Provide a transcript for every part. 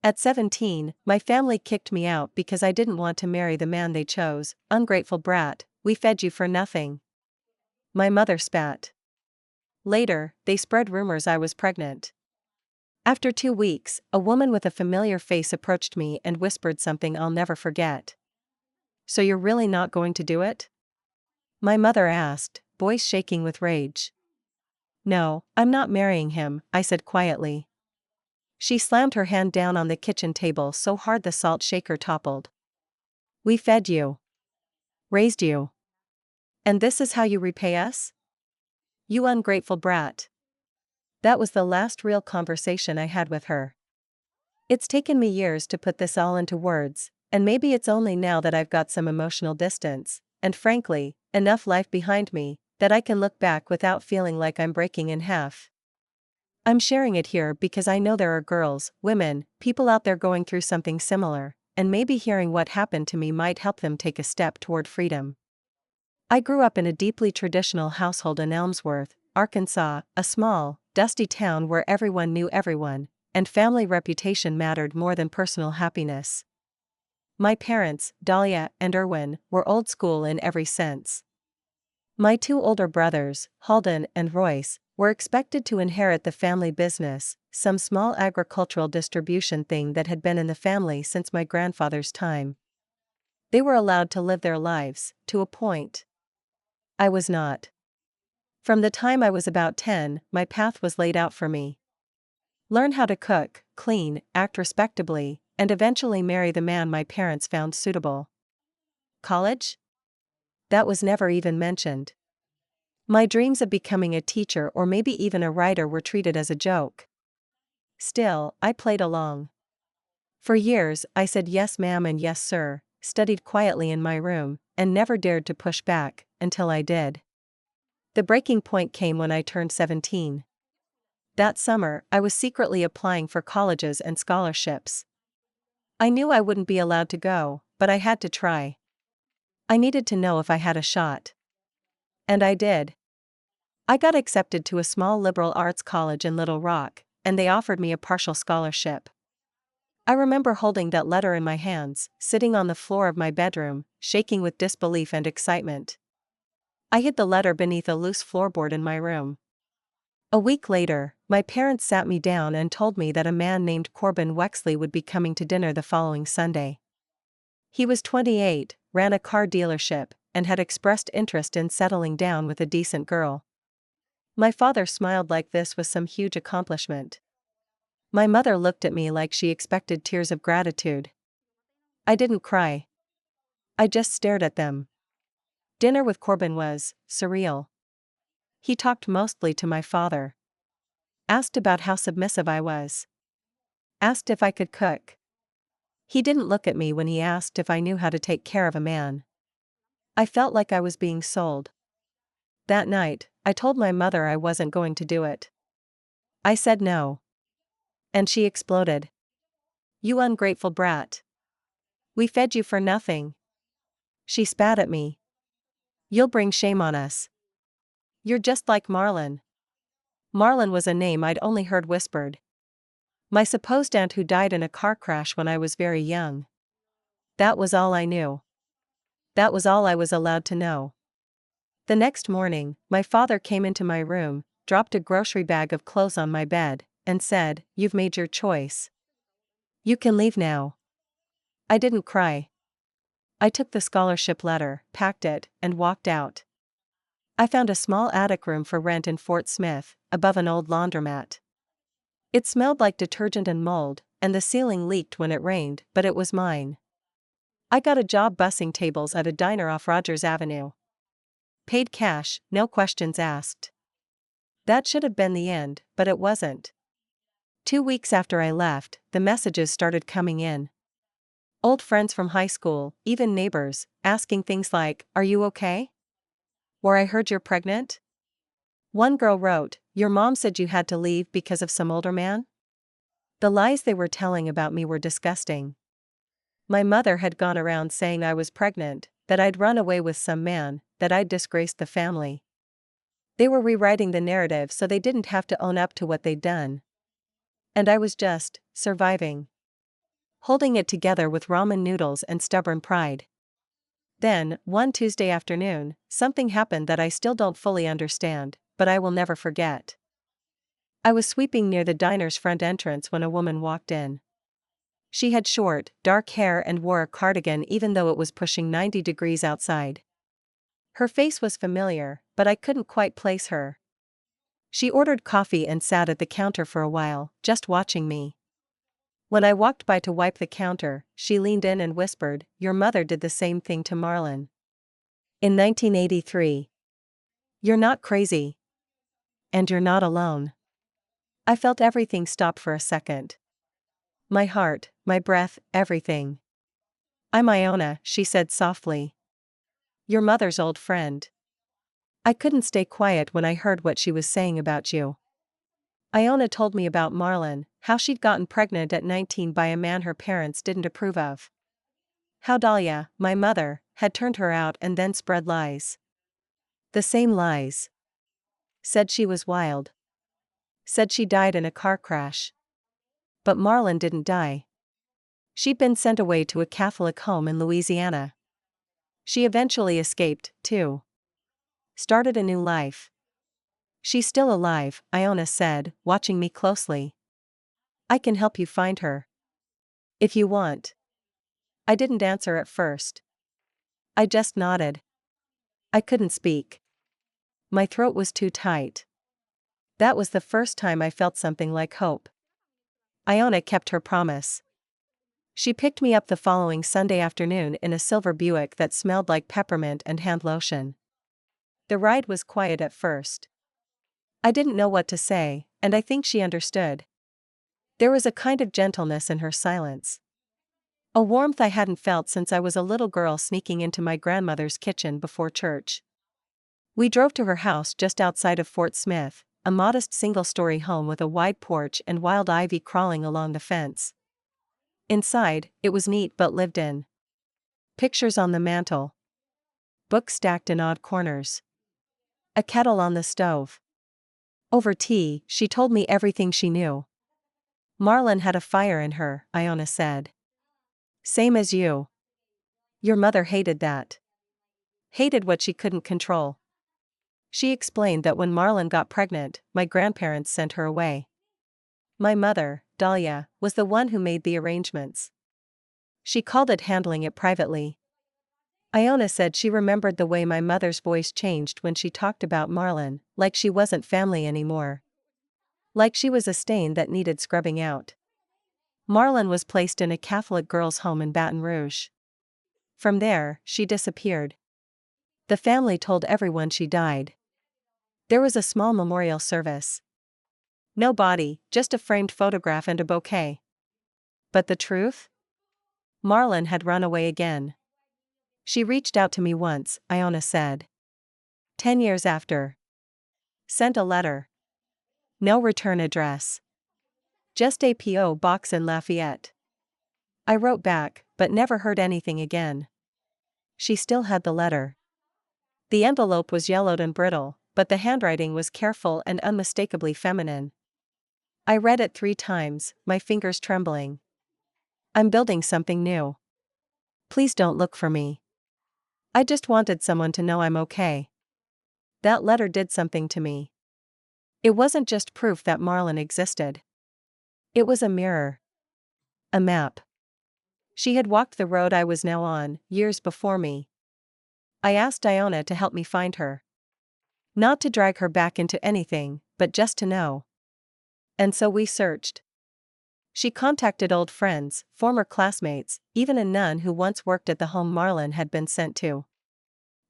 At 17, my family kicked me out because I didn't want to marry the man they chose. Ungrateful brat, we fed you for nothing. My mother spat. Later, they spread rumors I was pregnant. After 2 weeks, a woman with a familiar face approached me and whispered something I'll never forget. "So you're really not going to do it?" My mother asked, voice shaking with rage. "No, I'm not marrying him," I said quietly. She slammed her hand down on the kitchen table so hard the salt shaker toppled. "We fed you. Raised you. And this is how you repay us? You ungrateful brat." That was the last real conversation I had with her. It's taken me years to put this all into words, and maybe it's only now that I've got some emotional distance, and frankly, enough life behind me, that I can look back without feeling like I'm breaking in half. I'm sharing it here because I know there are girls, women, people out there going through something similar, and maybe hearing what happened to me might help them take a step toward freedom. I grew up in a deeply traditional household in Elmsworth, Arkansas, a small, dusty town where everyone knew everyone, and family reputation mattered more than personal happiness. My parents, Dahlia and Erwin, were old school in every sense. My two older brothers, Halden and Royce, were expected to inherit the family business, some small agricultural distribution thing that had been in the family since my grandfather's time. They were allowed to live their lives, to a point. I was not. From the time I was about 10, my path was laid out for me. Learn how to cook, clean, act respectably, and eventually marry the man my parents found suitable. College? That was never even mentioned. My dreams of becoming a teacher or maybe even a writer were treated as a joke. Still, I played along. For years, I said yes ma'am and yes sir, studied quietly in my room, and never dared to push back, until I did. The breaking point came when I turned 17. That summer, I was secretly applying for colleges and scholarships. I knew I wouldn't be allowed to go, but I had to try. I needed to know if I had a shot. And I did. I got accepted to a small liberal arts college in Little Rock, and they offered me a partial scholarship. I remember holding that letter in my hands, sitting on the floor of my bedroom, shaking with disbelief and excitement. I hid the letter beneath a loose floorboard in my room. A week later, my parents sat me down and told me that a man named Corbin Wexley would be coming to dinner the following Sunday. He was 28, ran a car dealership, and had expressed interest in settling down with a decent girl. My father smiled like this was some huge accomplishment. My mother looked at me like she expected tears of gratitude. I didn't cry. I just stared at them. Dinner with Corbin was surreal. He talked mostly to my father. Asked about how submissive I was. Asked if I could cook. He didn't look at me when he asked if I knew how to take care of a man. I felt like I was being sold. That night, I told my mother I wasn't going to do it. I said no. And she exploded. "You ungrateful brat. We fed you for nothing." She spat at me. "You'll bring shame on us. You're just like Marlon." Marlon was a name I'd only heard whispered. My supposed aunt who died in a car crash when I was very young. That was all I knew. That was all I was allowed to know. The next morning, my father came into my room, dropped a grocery bag of clothes on my bed, and said, "You've made your choice. You can leave now." I didn't cry. I took the scholarship letter, packed it, and walked out. I found a small attic room for rent in Fort Smith, above an old laundromat. It smelled like detergent and mold, and the ceiling leaked when it rained, but it was mine. I got a job bussing tables at a diner off Rogers Avenue. Paid cash, no questions asked. That should have been the end, but it wasn't. 2 weeks after I left, the messages started coming in. Old friends from high school, even neighbors, asking things like, "Are you okay? Or I heard you're pregnant?" One girl wrote, "Your mom said you had to leave because of some older man?" The lies they were telling about me were disgusting. My mother had gone around saying I was pregnant, that I'd run away with some man, that I'd disgraced the family. They were rewriting the narrative so they didn't have to own up to what they'd done. And I was just surviving. holding it together with ramen noodles and stubborn pride. Then, one Tuesday afternoon, something happened that I still don't fully understand, but I will never forget. I was sweeping near the diner's front entrance when a woman walked in. She had short, dark hair and wore a cardigan even though it was pushing 90 degrees outside. Her face was familiar, but I couldn't quite place her. She ordered coffee and sat at the counter for a while, just watching me. When I walked by to wipe the counter, she leaned in and whispered, "Your mother did the same thing to Marlon. In 1983. You're not crazy. And you're not alone." I felt everything stop for a second. My heart, my breath, everything. "I'm Iona," she said softly. "Your mother's old friend." I couldn't stay quiet when I heard what she was saying about you. Iona told me about Marlon, how she'd gotten pregnant at 19 by a man her parents didn't approve of. How Dahlia, my mother, had turned her out and then spread lies. The same lies. Said she was wild. Said she died in a car crash. But Marlon didn't die. She'd been sent away to a Catholic home in Louisiana. She eventually escaped, too. Started a new life. She's still alive, Iona said, watching me closely. I can help you find her. If you want. I didn't answer at first. I just nodded. I couldn't speak. My throat was too tight. That was the first time I felt something like hope. Iona kept her promise. She picked me up the following Sunday afternoon in a silver Buick that smelled like peppermint and hand lotion. The ride was quiet at first. I didn't know what to say, and I think she understood. There was a kind of gentleness in her silence. A warmth I hadn't felt since I was a little girl sneaking into my grandmother's kitchen before church. We drove to her house just outside of Fort Smith, a modest single-story home with a wide porch and wild ivy crawling along the fence. Inside, it was neat but lived in. Pictures on the mantel. Books stacked in odd corners. A kettle on the stove. Over tea, she told me everything she knew. Marlon had a fire in her, Iona said. Same as you. Your mother hated that. Hated what she couldn't control. She explained that when Marlon got pregnant, my grandparents sent her away. My mother, Dahlia, was the one who made the arrangements. She called it handling it privately. Iona said she remembered the way my mother's voice changed when she talked about Marlon, like she wasn't family anymore. Like she was a stain that needed scrubbing out. Marlon was placed in a Catholic girls' home in Baton Rouge. From there, she disappeared. The family told everyone she died. There was a small memorial service. No body, just a framed photograph and a bouquet. But the truth? Marlon had run away again. She reached out to me once, Iona said. 10 years after. Sent a letter. No return address. Just a P.O. box in Lafayette. I wrote back, but never heard anything again. She still had the letter. The envelope was yellowed and brittle, but the handwriting was careful and unmistakably feminine. I read it 3 times, my fingers trembling. I'm building something new. Please don't look for me. I just wanted someone to know I'm okay. That letter did something to me. It wasn't just proof that Marlon existed. It was a mirror. A map. She had walked the road I was now on, years before me. I asked Iona to help me find her. Not to drag her back into anything, but just to know. And so we searched. She contacted old friends, former classmates, even a nun who once worked at the home Marlon had been sent to.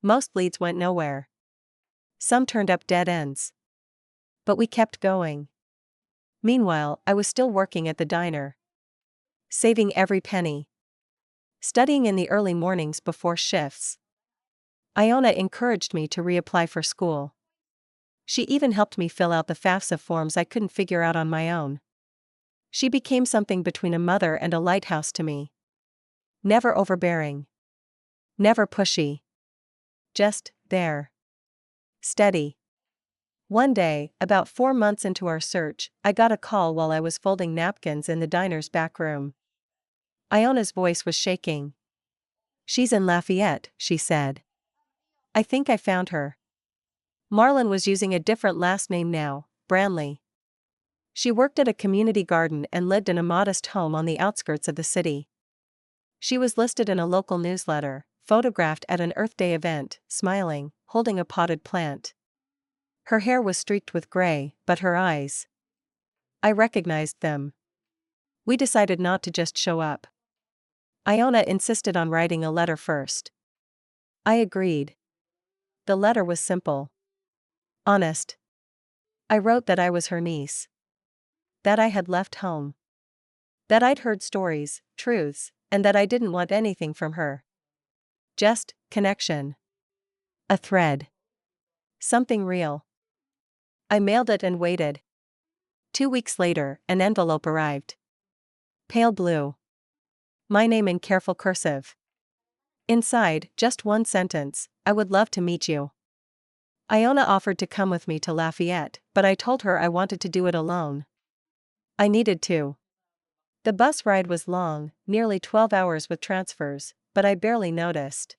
Most leads went nowhere. Some turned up dead ends. But we kept going. Meanwhile, I was still working at the diner. Saving every penny. Studying in the early mornings before shifts. Iona encouraged me to reapply for school. She even helped me fill out the FAFSA forms I couldn't figure out on my own. She became something between a mother and a lighthouse to me. Never overbearing. Never pushy. Just there. Steady. One day, about 4 months into our search, I got a call while I was folding napkins in the diner's back room. Iona's voice was shaking. "She's in Lafayette," she said. "I think I found her." Marlon was using a different last name now, Branley. She worked at a community garden and lived in a modest home on the outskirts of the city. She was listed in a local newsletter, photographed at an Earth Day event, smiling, holding a potted plant. Her hair was streaked with gray, but her eyes. I recognized them. We decided not to just show up. Iona insisted on writing a letter first. I agreed. The letter was simple. Honest. I wrote that I was her niece. That I had left home. That I'd heard stories, truths, and that I didn't want anything from her. Just connection. A thread. Something real. I mailed it and waited. 2 weeks later, an envelope arrived. Pale blue. My name in careful cursive. Inside, just one sentence: "I would love to meet you." Iona offered to come with me to Lafayette, but I told her I wanted to do it alone. I needed to. The bus ride was long, nearly 12 hours with transfers, but I barely noticed.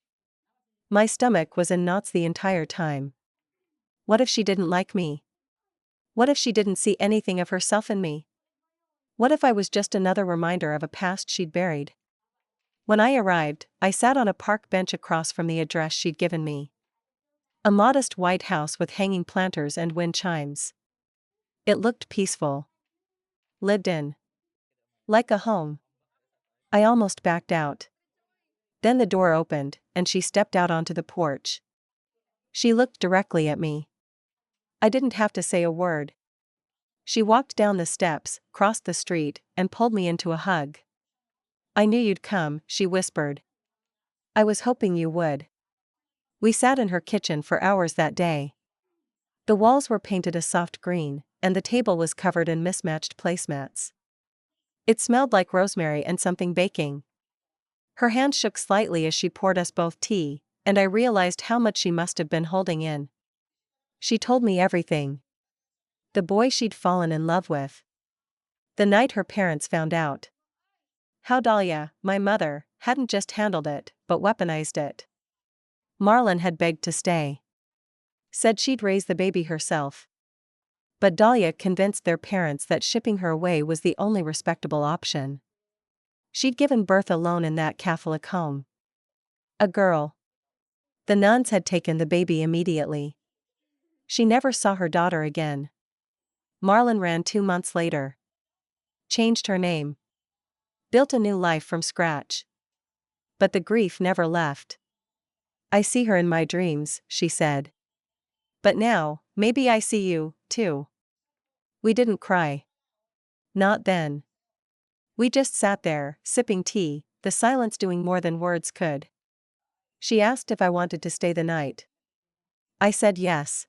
My stomach was in knots the entire time. What if she didn't like me? What if she didn't see anything of herself in me? What if I was just another reminder of a past she'd buried? When I arrived, I sat on a park bench across from the address she'd given me. A modest white house with hanging planters and wind chimes. It looked peaceful. Lived in. Like a home. I almost backed out. Then the door opened, and she stepped out onto the porch. She looked directly at me. I didn't have to say a word. She walked down the steps, crossed the street, and pulled me into a hug. "I knew you'd come," she whispered. "I was hoping you would." We sat in her kitchen for hours that day. The walls were painted a soft green, and the table was covered in mismatched placemats. It smelled like rosemary and something baking. Her hand shook slightly as she poured us both tea, and I realized how much she must have been holding in. She told me everything. The boy she'd fallen in love with. The night her parents found out. How Dahlia, my mother, hadn't just handled it, but weaponized it. Marlon had begged to stay. Said she'd raise the baby herself. But Dahlia convinced their parents that shipping her away was the only respectable option. She'd given birth alone in that Catholic home. A girl. The nuns had taken the baby immediately. She never saw her daughter again. Marlon ran 2 months later. Changed her name. Built a new life from scratch. But the grief never left. "I see her in my dreams," she said. "But now, maybe I see you, too." We didn't cry. Not then. We just sat there, sipping tea, the silence doing more than words could. She asked if I wanted to stay the night. I said yes.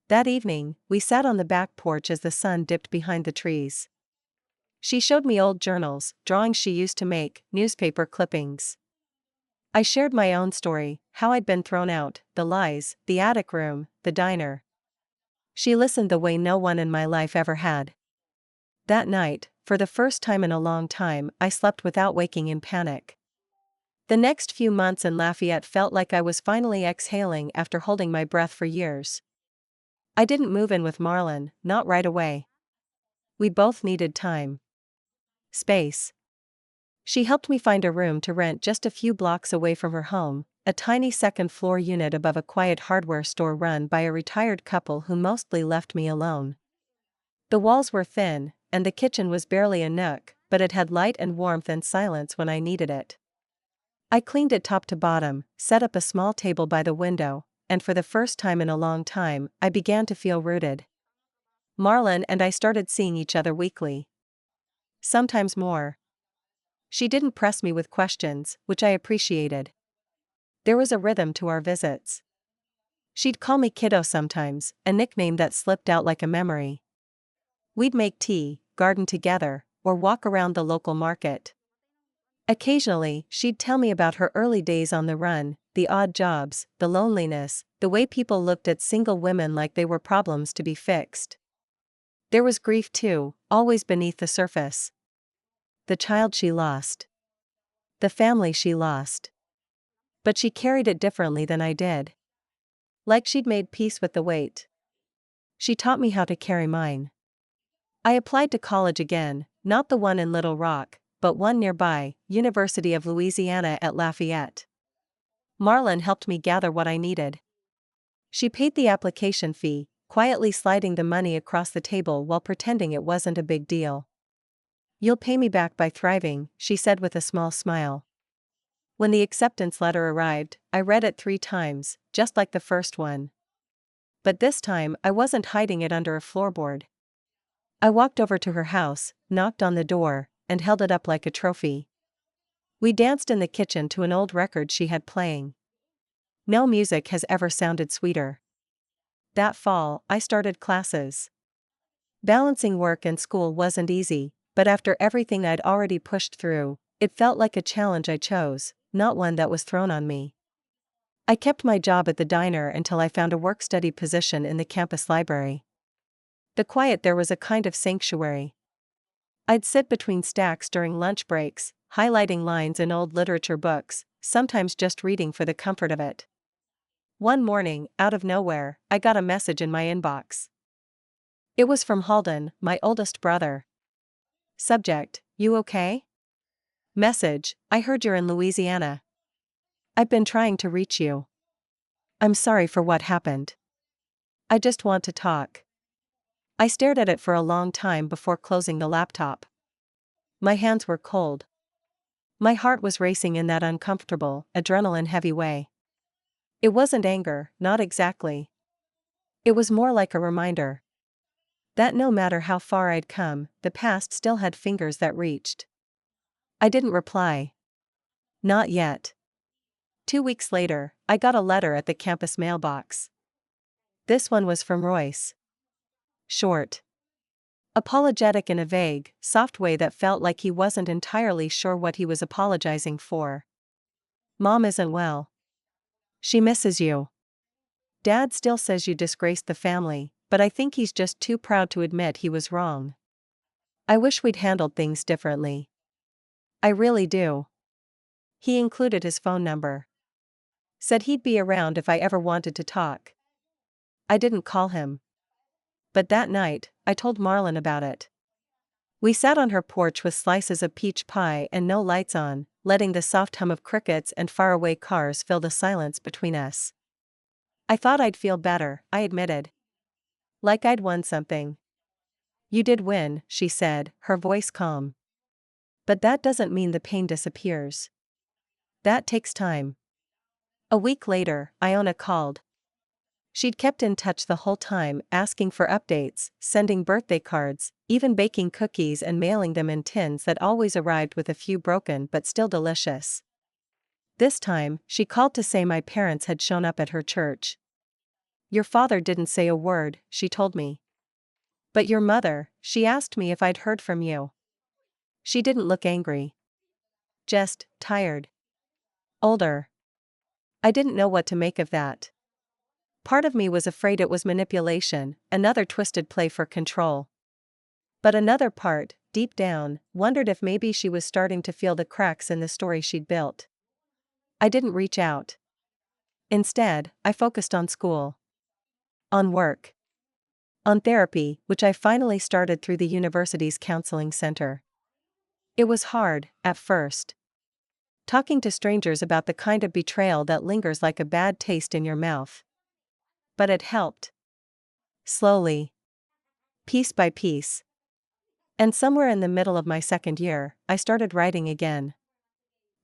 That evening, we sat on the back porch as the sun dipped behind the trees. She showed me old journals, drawings she used to make, newspaper clippings. I shared my own story, how I'd been thrown out, the lies, the attic room, the diner. She listened the way no one in my life ever had. That night, for the first time in a long time, I slept without waking in panic. The next few months in Lafayette felt like I was finally exhaling after holding my breath for years. I didn't move in with Marlon, not right away. We both needed time. Space. She helped me find a room to rent just a few blocks away from her home, a tiny second-floor unit above a quiet hardware store run by a retired couple who mostly left me alone. The walls were thin, and the kitchen was barely a nook, but it had light and warmth and silence when I needed it. I cleaned it top to bottom, set up a small table by the window, and for the first time in a long time, I began to feel rooted. Marlon and I started seeing each other weekly. Sometimes more. She didn't press me with questions, which I appreciated. There was a rhythm to our visits. She'd call me kiddo sometimes, a nickname that slipped out like a memory. We'd make tea, garden together, or walk around the local market. Occasionally, she'd tell me about her early days on the run, the odd jobs, the loneliness, the way people looked at single women like they were problems to be fixed. There was grief too, always beneath the surface. The child she lost. The family she lost. But she carried it differently than I did. Like she'd made peace with the weight. She taught me how to carry mine. I applied to college again, not the one in Little Rock, but one nearby, University of Louisiana at Lafayette. Marlon helped me gather what I needed. She paid the application fee, quietly sliding the money across the table while pretending it wasn't a big deal. "You'll pay me back by thriving," she said with a small smile. When the acceptance letter arrived, I read it 3 times, just like the first one. But this time I wasn't hiding it under a floorboard. I walked over to her house, knocked on the door, and held it up like a trophy. We danced in the kitchen to an old record she had playing. No music has ever sounded sweeter. That fall, I started classes. Balancing work and school wasn't easy, but after everything I'd already pushed through, it felt like a challenge I chose, not one that was thrown on me. I kept my job at the diner until I found a work-study position in the campus library. The quiet there was a kind of sanctuary. I'd sit between stacks during lunch breaks, highlighting lines in old literature books, sometimes just reading for the comfort of it. One morning, out of nowhere, I got a message in my inbox. It was from Halden, my oldest brother. Subject: "You okay?" Message: "I heard you're in Louisiana. I've been trying to reach you. I'm sorry for what happened. I just want to talk." I stared at it for a long time before closing the laptop. My hands were cold. My heart was racing in that uncomfortable, adrenaline-heavy way. It wasn't anger, not exactly. It was more like a reminder that no matter how far I'd come, the past still had fingers that reached. I didn't reply. Not yet. 2 weeks later, I got a letter at the campus mailbox. This one was from Royce. Short. Apologetic in a vague, soft way that felt like he wasn't entirely sure what he was apologizing for. "Mom isn't well. She misses you. Dad still says you disgraced the family, but I think he's just too proud to admit he was wrong. I wish we'd handled things differently. I really do." He included his phone number. Said he'd be around if I ever wanted to talk. I didn't call him. But that night, I told Marlon about it. We sat on her porch with slices of peach pie and no lights on, letting the soft hum of crickets and faraway cars fill the silence between us. "I thought I'd feel better," I admitted. "Like I'd won something." "You did win," she said, her voice calm. "But that doesn't mean the pain disappears. That takes time." A week later, Iona called. She'd kept in touch the whole time, asking for updates, sending birthday cards, even baking cookies and mailing them in tins that always arrived with a few broken but still delicious. This time, she called to say my parents had shown up at her church. "Your father didn't say a word," she told me. "But your mother," she asked me if I'd heard from you. She didn't look angry. Just tired. Older. I didn't know what to make of that. Part of me was afraid it was manipulation, another twisted play for control. But another part, deep down, wondered if maybe she was starting to feel the cracks in the story she'd built. I didn't reach out. Instead, I focused on school. On work. On therapy, which I finally started through the university's counseling center. It was hard, at first. Talking to strangers about the kind of betrayal that lingers like a bad taste in your mouth. But it helped. Slowly. Piece by piece. And somewhere in the middle of my second year, I started writing again.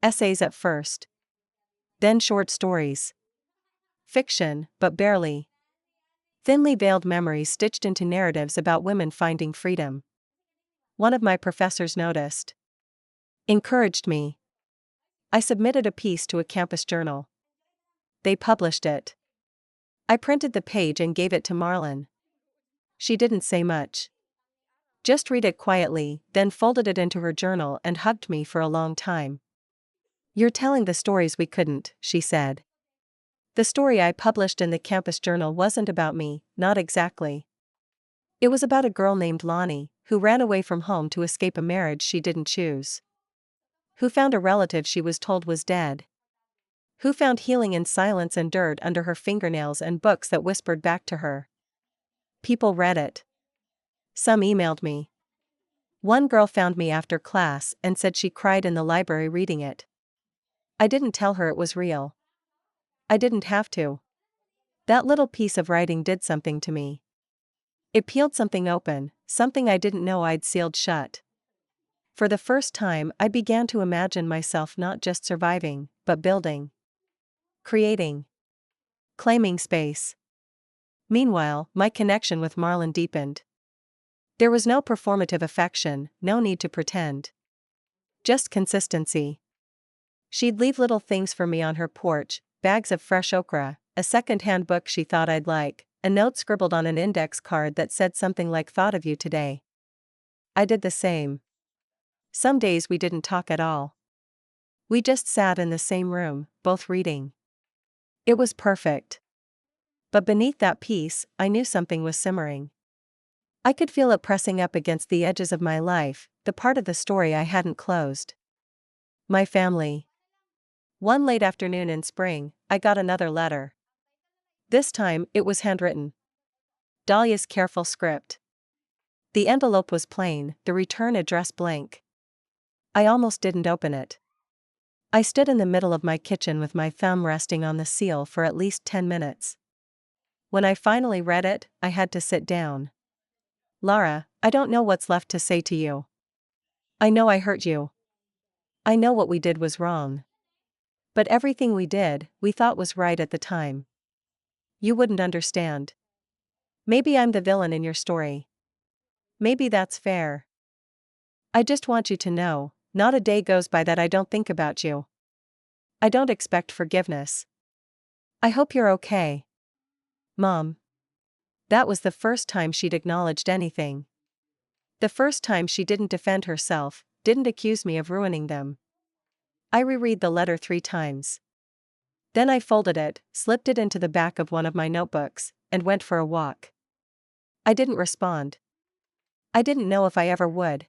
Essays at first. Then short stories. Fiction, but barely. Thinly veiled memories stitched into narratives about women finding freedom. One of my professors noticed. Encouraged me. I submitted a piece to a campus journal. They published it. I printed the page and gave it to Marlon. She didn't say much. Just read it quietly, then folded it into her journal and hugged me for a long time. "You're telling the stories we couldn't," she said. The story I published in the campus journal wasn't about me, not exactly. It was about a girl named Lonnie, who ran away from home to escape a marriage she didn't choose. Who found a relative she was told was dead? Who found healing in silence and dirt under her fingernails and books that whispered back to her? People read it. Some emailed me. One girl found me after class and said she cried in the library reading it. I didn't tell her it was real. I didn't have to. That little piece of writing did something to me. It peeled something open, something I didn't know I'd sealed shut. For the first time, I began to imagine myself not just surviving, but building, creating, claiming space. Meanwhile, my connection with Marlon deepened. There was no performative affection, no need to pretend. Just consistency. She'd leave little things for me on her porch, bags of fresh okra, a second-hand book she thought I'd like, a note scribbled on an index card that said something like "Thought of you today." I did the same. Some days we didn't talk at all. We just sat in the same room, both reading. It was perfect. But beneath that peace, I knew something was simmering. I could feel it pressing up against the edges of my life, the part of the story I hadn't closed. My family. One late afternoon in spring, I got another letter. This time, it was handwritten. Dahlia's careful script. The envelope was plain, the return address blank. I almost didn't open it. I stood in the middle of my kitchen with my thumb resting on the seal for at least 10 minutes. When I finally read it, I had to sit down. Lara, I don't know what's left to say to you. I know I hurt you. I know what we did was wrong. But everything we did, we thought was right at the time. You wouldn't understand. Maybe I'm the villain in your story. Maybe that's fair. I just want you to know, not a day goes by that I don't think about you. I don't expect forgiveness. I hope you're okay. Mom. That was the first time she'd acknowledged anything. The first time she didn't defend herself, didn't accuse me of ruining them. I reread the letter 3 times. Then I folded it, slipped it into the back of one of my notebooks, and went for a walk. I didn't respond. I didn't know if I ever would.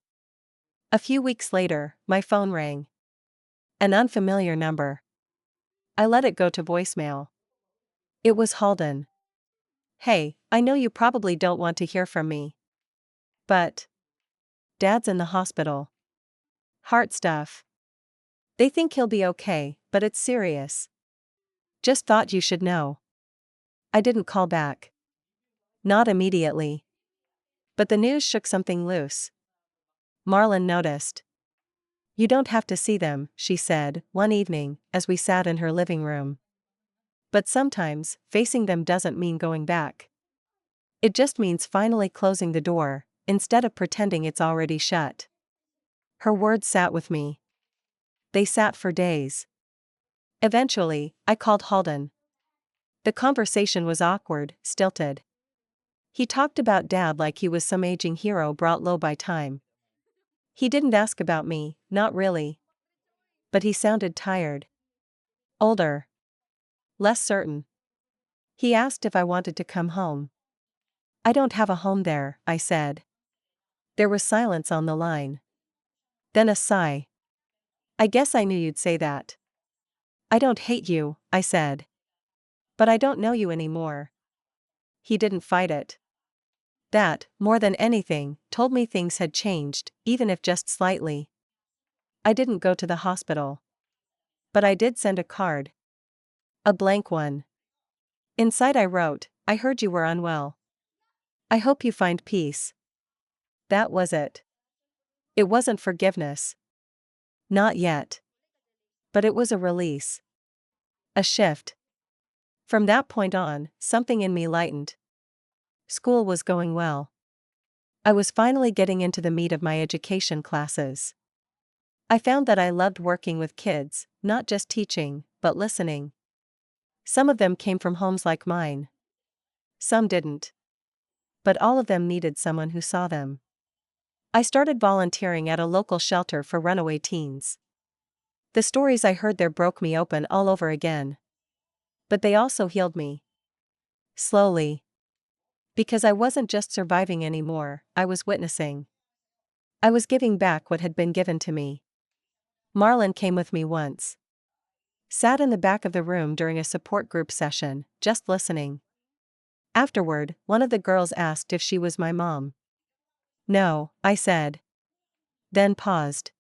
A few weeks later, my phone rang. An unfamiliar number. I let it go to voicemail. It was Halden. Hey, I know you probably don't want to hear from me. But Dad's in the hospital. Heart stuff. They think he'll be okay, but it's serious. Just thought you should know. I didn't call back. Not immediately. But the news shook something loose. Marlon noticed. You don't have to see them, she said, one evening, as we sat in her living room. But sometimes, facing them doesn't mean going back. It just means finally closing the door, instead of pretending it's already shut. Her words sat with me. They sat for days. Eventually, I called Halden. The conversation was awkward, stilted. He talked about Dad like he was some aging hero brought low by time. He didn't ask about me, not really. But he sounded tired. Older. Less certain. He asked if I wanted to come home. I don't have a home there, I said. There was silence on the line. Then a sigh. I guess I knew you'd say that. I don't hate you, I said. But I don't know you anymore. He didn't fight it. That, more than anything, told me things had changed, even if just slightly. I didn't go to the hospital. But I did send a card. A blank one. Inside I wrote, I heard you were unwell. I hope you find peace. That was it. It wasn't forgiveness. Not yet. But it was a release. A shift. From that point on, something in me lightened. School was going well. I was finally getting into the meat of my education classes. I found that I loved working with kids, not just teaching, but listening. Some of them came from homes like mine. Some didn't. But all of them needed someone who saw them. I started volunteering at a local shelter for runaway teens. The stories I heard there broke me open all over again. But they also healed me. Slowly. Because I wasn't just surviving anymore, I was witnessing. I was giving back what had been given to me. Marlon came with me once. Sat in the back of the room during a support group session, just listening. Afterward, one of the girls asked if she was my mom. No, I said. Then paused.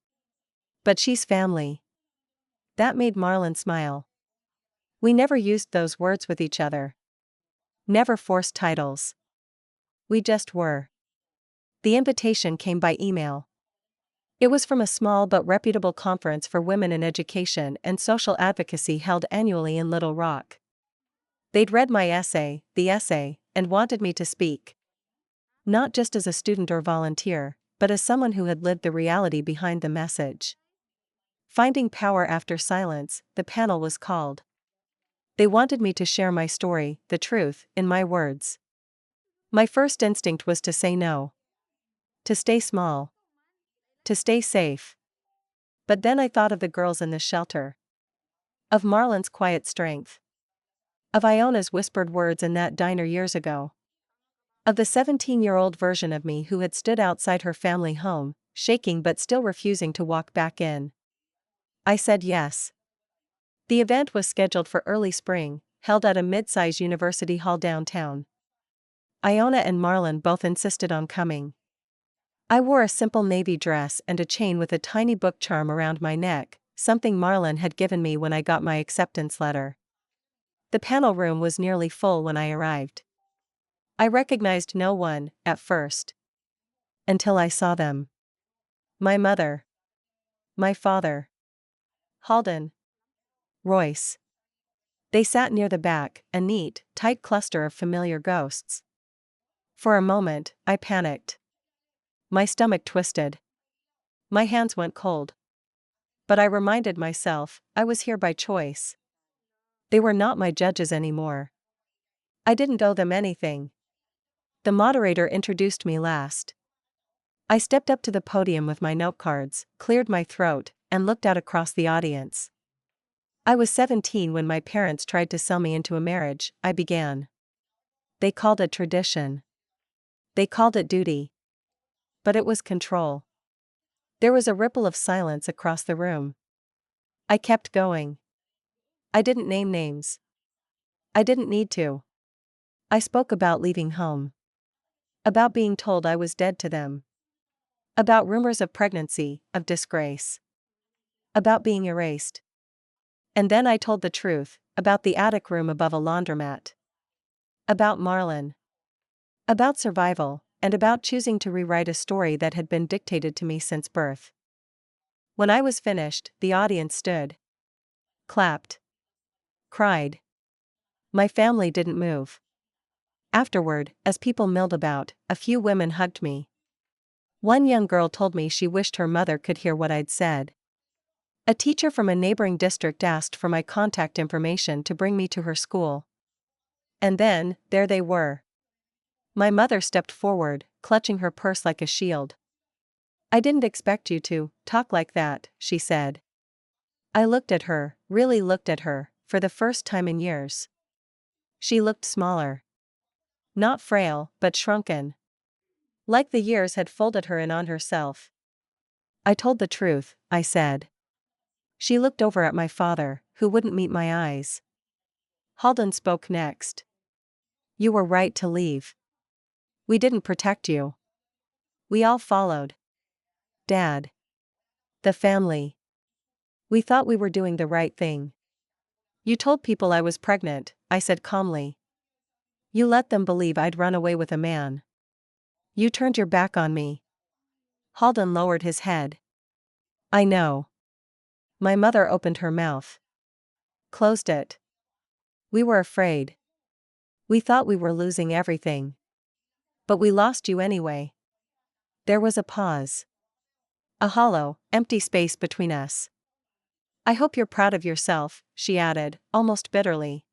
But she's family. That made Marlon smile. We never used those words with each other. Never forced titles. We just were. The invitation came by email. It was from a small but reputable conference for women in education and social advocacy held annually in Little Rock. They'd read my essay, and wanted me to speak. Not just as a student or volunteer, but as someone who had lived the reality behind the message. Finding Power After Silence, the panel was called. They wanted me to share my story, the truth, in my words. My first instinct was to say no. To stay small. To stay safe. But then I thought of the girls in the shelter. Of Marlon's quiet strength. Of Iona's whispered words in that diner years ago. Of the 17-year-old version of me who had stood outside her family home, shaking but still refusing to walk back in. I said yes. The event was scheduled for early spring, held at a mid-size university hall downtown. Iona and Marlon both insisted on coming. I wore a simple navy dress and a chain with a tiny book charm around my neck, something Marlon had given me when I got my acceptance letter. The panel room was nearly full when I arrived. I recognized no one, at first. Until I saw them. My mother. My father. Halden. Royce. They sat near the back, a neat, tight cluster of familiar ghosts. For a moment, I panicked. My stomach twisted. My hands went cold. But I reminded myself, I was here by choice. They were not my judges anymore. I didn't owe them anything. The moderator introduced me last. I stepped up to the podium with my note cards, cleared my throat, and looked out across the audience. I was 17 when my parents tried to sell me into a marriage, I began. They called it tradition. They called it duty. But it was control. There was a ripple of silence across the room. I kept going. I didn't name names. I didn't need to. I spoke about leaving home. About being told I was dead to them. About rumors of pregnancy, of disgrace. About being erased. And then I told the truth, about the attic room above a laundromat. About Marlon. About survival, and about choosing to rewrite a story that had been dictated to me since birth. When I was finished, the audience stood. Clapped. Cried. My family didn't move. Afterward, as people milled about, a few women hugged me. One young girl told me she wished her mother could hear what I'd said. A teacher from a neighboring district asked for my contact information to bring me to her school. And then, there they were. My mother stepped forward, clutching her purse like a shield. I didn't expect you to talk like that, she said. I looked at her, really looked at her, for the first time in years. She looked smaller. Not frail, but shrunken. Like the years had folded her in on herself. I told the truth, I said. She looked over at my father, who wouldn't meet my eyes. Halden spoke next. You were right to leave. We didn't protect you. We all followed. Dad. The family. We thought we were doing the right thing. You told people I was pregnant, I said calmly. You let them believe I'd run away with a man. You turned your back on me. Halden lowered his head. I know. My mother opened her mouth. Closed it. We were afraid. We thought we were losing everything. But we lost you anyway. There was a pause. A hollow, empty space between us. I hope you're proud of yourself, she added, almost bitterly.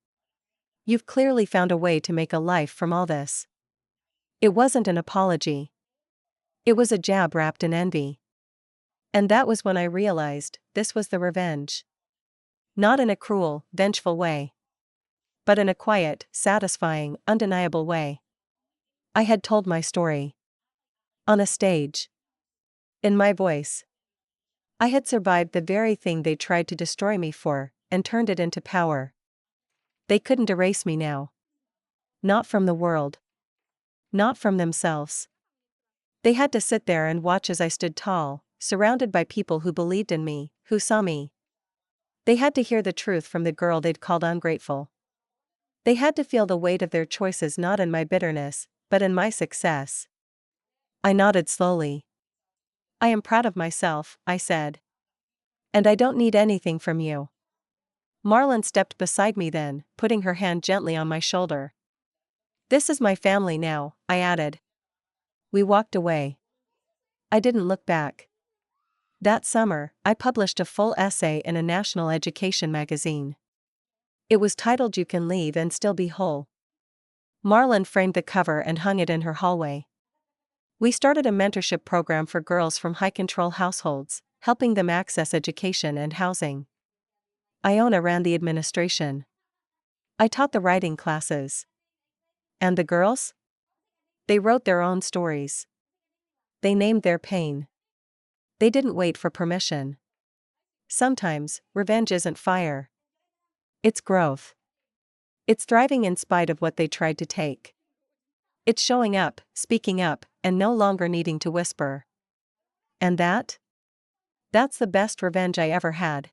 You've clearly found a way to make a life from all this. It wasn't an apology. It was a jab wrapped in envy. And that was when I realized this was the revenge. Not in a cruel, vengeful way. But in a quiet, satisfying, undeniable way. I had told my story. On a stage. In my voice. I had survived the very thing they tried to destroy me for, and turned it into power. They couldn't erase me now. Not from the world. Not from themselves. They had to sit there and watch as I stood tall, surrounded by people who believed in me, who saw me. They had to hear the truth from the girl they'd called ungrateful. They had to feel the weight of their choices not in my bitterness, but in my success. I nodded slowly. I am proud of myself, I said. And I don't need anything from you. Marlon stepped beside me then, putting her hand gently on my shoulder. This is my family now, I added. We walked away. I didn't look back. That summer, I published a full essay in a national education magazine. It was titled "You Can Leave and Still Be Whole." Marlon framed the cover and hung it in her hallway. We started a mentorship program for girls from high-control households, helping them access education and housing. Iona ran the administration. I taught the writing classes. And the girls? They wrote their own stories. They named their pain. They didn't wait for permission. Sometimes, revenge isn't fire. It's growth. It's thriving in spite of what they tried to take. It's showing up, speaking up, and no longer needing to whisper. And that's the best revenge I ever had.